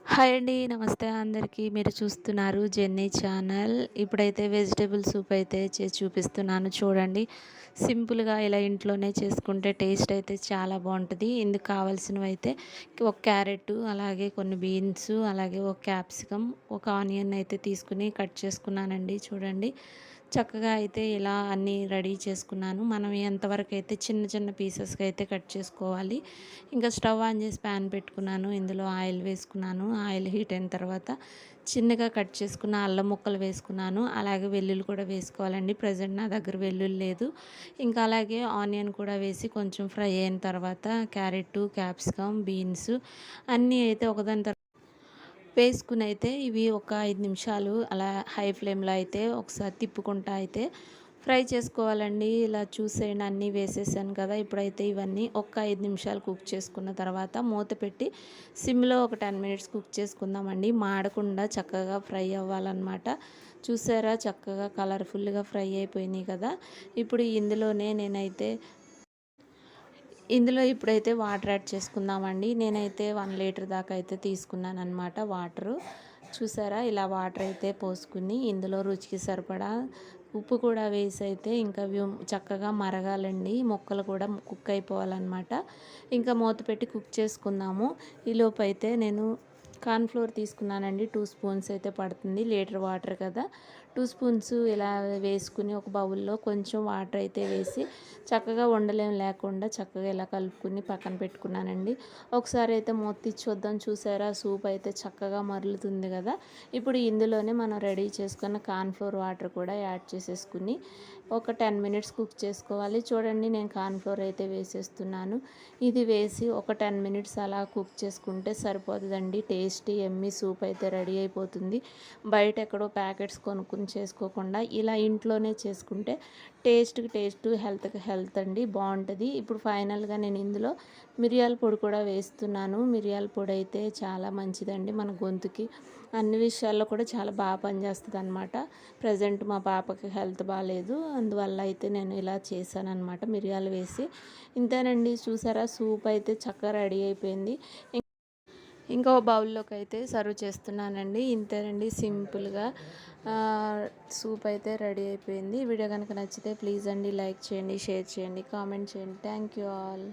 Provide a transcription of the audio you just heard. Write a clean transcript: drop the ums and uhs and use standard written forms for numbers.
Hi అండి. నమస్తే అందరికీ. మీరు చూస్తున్నారు జెన్నీ ఛానల్. ఇప్పుడైతే వెజిటబుల్ సూప్ అయితే చేసి చూపిస్తున్నాను చూడండి. సింపుల్‌గా ఇలా ఇంట్లోనే చేసుకుంటే టేస్ట్ అయితే చాలా బావుంటది. ఇందుకు కావాల్సినవైతే ఒక క్యారెట్, అలాగే కొన్ని బీన్స్, అలాగే ఒక క్యాప్సికమ్, ఒక ఆనియన్ అయితే తీసుకొని కట్ చేసుకున్నానండి చూడండి. చక్కగా అయితే ఇలా అన్నీ రెడీ చేసుకున్నాను. మనం ఎంతవరకైతే చిన్న చిన్న పీసెస్‌గా అయితే కట్ చేసుకోవాలి. ఇంకా స్టవ్ ఆన్ చేసి ప్యాన్ పెట్టుకున్నాను. ఇందులో ఆయిల్ వేసుకున్నాను. ఆయిల్ హీట్ అయిన తర్వాత చిన్నగా కట్ చేసుకున్న అల్లం ముక్కలు వేసుకున్నాను. అలాగే వెల్లుల్లి కూడా వేసుకోవాలండి. ప్రెజెంట్ నా దగ్గర వెల్లుల్లి లేదు. ఇంకా అలాగే ఆనియన్ కూడా వేసి కొంచెం ఫ్రై అయిన తర్వాత క్యారెట్టు, క్యాప్సికమ్, బీన్స్ అన్నీ అయితే ఒకదాని తర్వాత వేసుకుని అయితే ఇవి ఒక 5 నిమిషాలు అలా హై ఫ్లేమ్లో అయితే ఒకసారి తిప్పుకుంటా అయితే ఫ్రై చేసుకోవాలండి. ఇలా చూసేయండి, అన్నీ వేసేసాను కదా. ఇప్పుడైతే ఇవన్నీ ఒక 5 నిమిషాలు కుక్ చేసుకున్న తర్వాత మూత పెట్టి సిమ్లో ఒక 10 మినిట్స్ కుక్ చేసుకుందామండి. మాడకుండా చక్కగా ఫ్రై అవ్వాలన్నమాట. చూసారా, చక్కగా కలర్ఫుల్గా ఫ్రై అయిపోయినాయి కదా. ఇప్పుడు ఇందులో ఇప్పుడైతే వాటర్ యాడ్ చేసుకుందామండి. నేనైతే 1 లీటర్ దాకా అయితే తీసుకున్నానన్నమాట వాటరు. చూసారా, ఇలా వాటర్ అయితే పోసుకుని ఇందులో రుచికి సరిపడా ఉప్పు కూడా వేసి అయితే ఇంకా చక్కగా మరగాలండి. ముక్కలు కూడా కుక్ అయిపోవాలన్నమాట. ఇంకా మూత పెట్టి కుక్ చేసుకుందాము. ఈలోపు అయితే నేను కార్న్‌ఫ్లోర్ తీసుకున్నానండి. 2 స్పూన్స్ అయితే పడుతుంది. లీటర్ వాటర్ కదా. 2 స్పూన్స్ ఇలా వేసుకుని ఒక బౌల్‌లో కొంచెం వాటర్ అయితే వేసి చక్కగా ఉండలేం లేకుండా చక్కగా ఇలా కలుపుకుని పక్కన పెట్టుకున్నానండి. ఒకసారి అయితే మూత తీసి చూద్దాం. చూసారా, సూప్ అయితే చక్కగా మరుగుతుంది కదా. ఇప్పుడు ఇందులోనే మనం రెడీ చేసుకున్న కార్న్‌ఫ్లోర్ వాటర్ కూడా యాడ్ చేసేసుకుని ఒక 10 మినిట్స్ కుక్ చేసుకోవాలి. చూడండి, నేను కార్న్‌ఫ్లోర్ అయితే వేసేస్తున్నాను. ఇది వేసి ఒక 10 మినిట్స్ అలా కుక్ చేసుకుంటే సరిపోతుందండి. టేస్టీ యమ్మీ సూప్ అయితే రెడీ అయిపోతుంది. బయట ఎక్కడో ప్యాకెట్స్ కొనుక్కొని చేసుకోకుండా ఇలా ఇంట్లోనే చేసుకుంటే టేస్ట్‌కి టేస్ట్, హెల్త్‌కి హెల్త్ అండి. బాగుంటుంది. ఇప్పుడు ఫైనల్‌గా నేను ఇందులో మిరియాల పొడి కూడా వేస్తున్నాను. మిరియాల పొడి అయితే చాలా మంచిదండి మన గొంతుకి. అన్ని విషయాల్లో కూడా చాలా బాగా పనిచేస్తుందన్నమాట. ప్రజెంట్ మా పాపకి హెల్త్ బాగాలేదు. అందువల్ల అయితే నేను ఇలా చేశానన్నమాట మిరియాలు వేసి. ఇంతేనండి, చూసారా, సూప్ అయితే చక్కగా రెడీ అయిపోయింది. ఇంకో బౌల్లోకి అయితే సర్వ్ చేస్తున్నానండి. ఇంతేనండి, సింపుల్గా సూప్ అయితే రెడీ అయిపోయింది. వీడియో కనుక నచ్చితే ప్లీజ్ అండి లైక్ చేయండి, షేర్ చేయండి, కామెంట్ చేయండి. Thank you all.